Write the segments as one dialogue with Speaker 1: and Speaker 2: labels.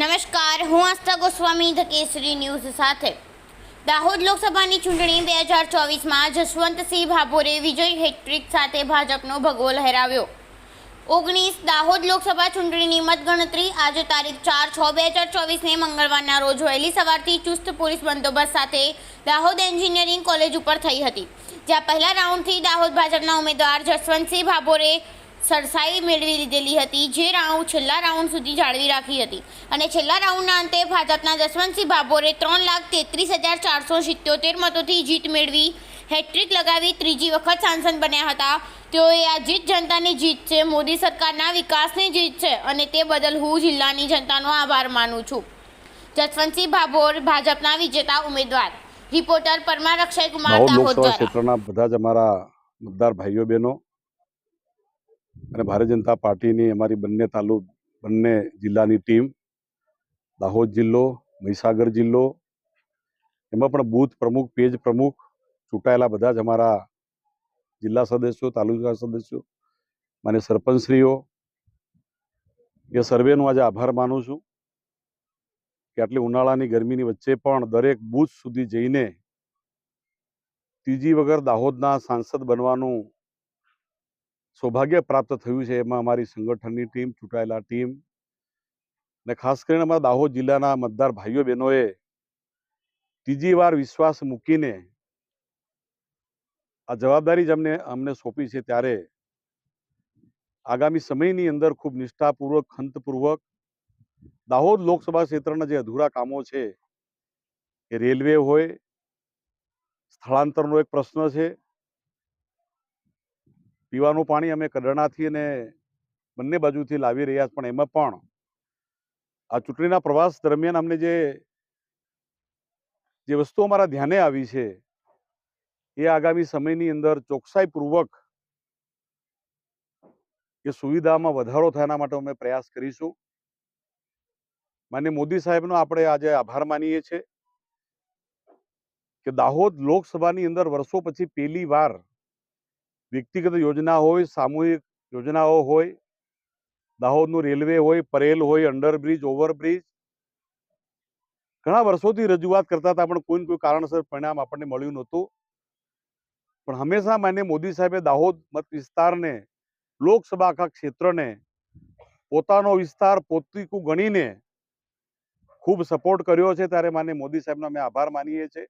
Speaker 1: નમસ્કાર, હું આસ્થા ગોસ્વામી ધ કેસરી ન્યૂઝ સાથે. દાહોદ લોકસભાની ચૂંટણી 2024માં જશવંતસિંહ ભાભોરે વિજય હેટ્રિક સાથે ભાજપનો ભગવો લહેરાવ્યો. 19 દાહોદ લોકસભા ચૂંટણીની મતગણતરી આજે તારીખ 4/6/2024ને મંગળવારના રોજ વહેલી સવારથી ચુસ્ત પોલીસ બંદોબસ્ત સાથે દાહોદ એન્જિનિયરિંગ કોલેજ ઉપર થઈ હતી, જ્યાં પહેલા રાઉન્ડથી દાહોદ ભાજપના ઉમેદવાર જશવંતસિંહ ભાભોરે સરસાઈ મેળવી લીધેલી હતી, જે રાઉન્ડ છેલ્લા રાઉન્ડ સુધી જાળવી રાખી હતી અને છેલ્લા રાઉન્ડના અંતે ભાજપના જશવંતસિંહ ભાભોરે 3,33,477 મતોથી જીત મેળવી હેટ્રિક લગાવી ત્રીજી વખત સાંસદ બન્યા હતા. તેઓએ આ જીત જનતાની જીત છે, મોદી સરકારના વિકાસની જીત છે અને તે બદલ હું જિલ્લાની જનતાનો આભાર માનું છું. જશવંતસિંહ ભાભોર ભાજપના વિજેતા ઉમેદવાર. રિપોર્ટર પરમાર અક્ષયકુમાર, દાહોદ દ્વારા.
Speaker 2: ક્ષેત્રના બધા જ અમારા મતદાર ભાઈઓ બહેનો અને ભારતીય જનતા પાર્ટીની અમારી બંને જિલ્લાની ટીમ, દાહોદ જિલ્લો, મહીસાગર જિલ્લો, એમાં પણ બૂથ પ્રમુખ, પેજ પ્રમુખ, ચૂંટાયેલા બધા જ અમારા જિલ્લા સદસ્યો, તાલુકા સદસ્યો, માન્ય સરપંચશ્રીઓ, એ સર્વેનો આજે આભાર માનું છું કે આટલી ઉનાળાની ગરમીની વચ્ચે પણ દરેક બૂથ સુધી જઈને ત્રીજી વગર દાહોદના સાંસદ બનવાનું સૌભાગ્ય પ્રાપ્ત થયું છે. એમાં અમારી સંગઠનની ટીમ, ચૂંટાયેલા ટીમ અને ખાસ કરીને અમારા દાહોદ જિલ્લાના મતદાર ભાઈઓ બહેનોએ ત્રીજી વાર વિશ્વાસ મૂકીને આ જવાબદારી જ અમને સોંપી છે. ત્યારે આગામી સમયની અંદર ખૂબ નિષ્ઠાપૂર્વક, ખંતપૂર્વક દાહોદ લોકસભા ક્ષેત્રના જે અધૂરા કામો છે, એ રેલવે હોય, સ્થળાંતરનો એક પ્રશ્ન છે, પીવાનું પાણી અમે કડરણાથી અને બંને બાજુથી લાવી રહ્યા છે, પણ એમાં પણ આ ચૂંટણીના પ્રવાસ દરમિયાન અમને જે વસ્તુ અમારા ધ્યાને આવી છે, એ આગામી સમયની અંદર ચોકસાઈપૂર્વક એ સુવિધામાં વધારો થવાના માટે અમે પ્રયાસ કરીશું. માન્ય મોદી સાહેબનો આપણે આજે આભાર માનીએ છીએ કે દાહોદ લોકસભાની અંદર વર્ષો પછી પહેલી વાર વ્યક્તિગત યોજના હોય, સામૂહિક યોજનાઓ હોય, દાહોદનું રેલવે હોય, પરેલ હોય, અંડરબ્રિજ, ઓવરબ્રિજ, ઘણા વર્ષોથી રજૂઆત કરતા હતા, પણ કોઈ કારણસર પરિણામ આપણને મળ્યું નહોતું. પણ હંમેશા માન્ય મોદી સાહેબે દાહોદ મત વિસ્તારને, લોકસભા આખા ક્ષેત્રને પોતાનો વિસ્તાર પોતીકું ગણીને ખૂબ સપોર્ટ કર્યો છે. ત્યારે માન્ય મોદી સાહેબનો અમે આભાર માનીએ છીએ.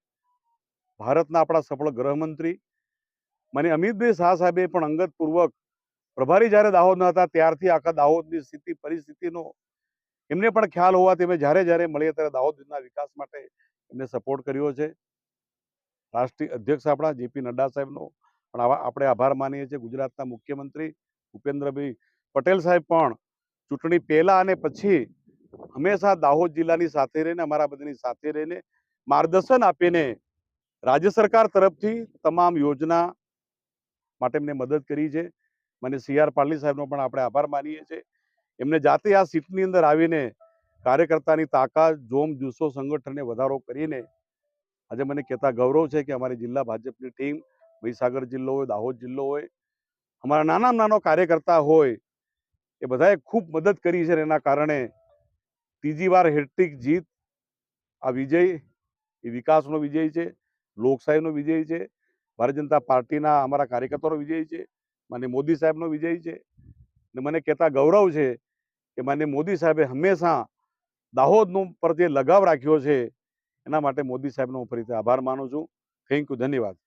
Speaker 2: ભારતના આપણા સફળ ગૃહમંત્રી માન્ય અમિતભાઈ શાહ સાહેબે પણ અંગતપૂર્વક પ્રભારી જ્યારે દાહોદના હતા ત્યારથી આખા દાહોદની પરિસ્થિતિનો એમને પણ ખ્યાલ હોવાથી અમે જ્યારે મળીએ ત્યારે દાહોદના વિકાસ માટે એમને સપોર્ટ કર્યો છે. રાષ્ટ્રીય અધ્યક્ષ આપણા જેપી નડ્ડા સાહેબનો પણ આપણે આભાર માનીએ છીએ. ગુજરાતના મુખ્યમંત્રી ભૂપેન્દ્રભાઈ પટેલ સાહેબ પણ ચૂંટણી પહેલા અને પછી હંમેશા દાહોદ જિલ્લાની સાથે રહીને, અમારા બધાની સાથે રહીને માર્ગદર્શન આપીને રાજ્ય સરકાર તરફથી તમામ યોજના માટે એમને મદદ કરી છે. મને CR પાટલી સાહેબનો પણ આપણે આભાર માનીએ છીએ. એમને જાતે આ સીટની અંદર આવીને કાર્યકર્તાની તાકાત, જોમ, જુસ્સો, સંગઠનને વધારો કરીને આજે મને કહેતા ગૌરવ છે કે અમારી જિલ્લા ભાજપની ટીમ, મહીસાગર જિલ્લો હોય, દાહોદ જિલ્લો હોય, અમારા નાનો કાર્યકર્તા હોય, એ બધાએ ખૂબ મદદ કરી છે. એના કારણે ત્રીજી વાર હેટ્રિક જીત, આ વિજય એ વિકાસનો વિજય છે, લોકશાહીનો વિજય છે, ભારતીય જનતા પાર્ટીના અમારા કાર્યકર્તાનો વિજય છે, માન્ય મોદી સાહેબનો વિજય છે. અને મને કહેતા ગૌરવ છે કે માન્ય મોદી સાહેબે હંમેશા દાહોદનો પર જે લગાવ રાખ્યો છે, એના માટે મોદી સાહેબનો હું ફરીથી આભાર માનું છું. થેન્ક યુ, ધન્યવાદ.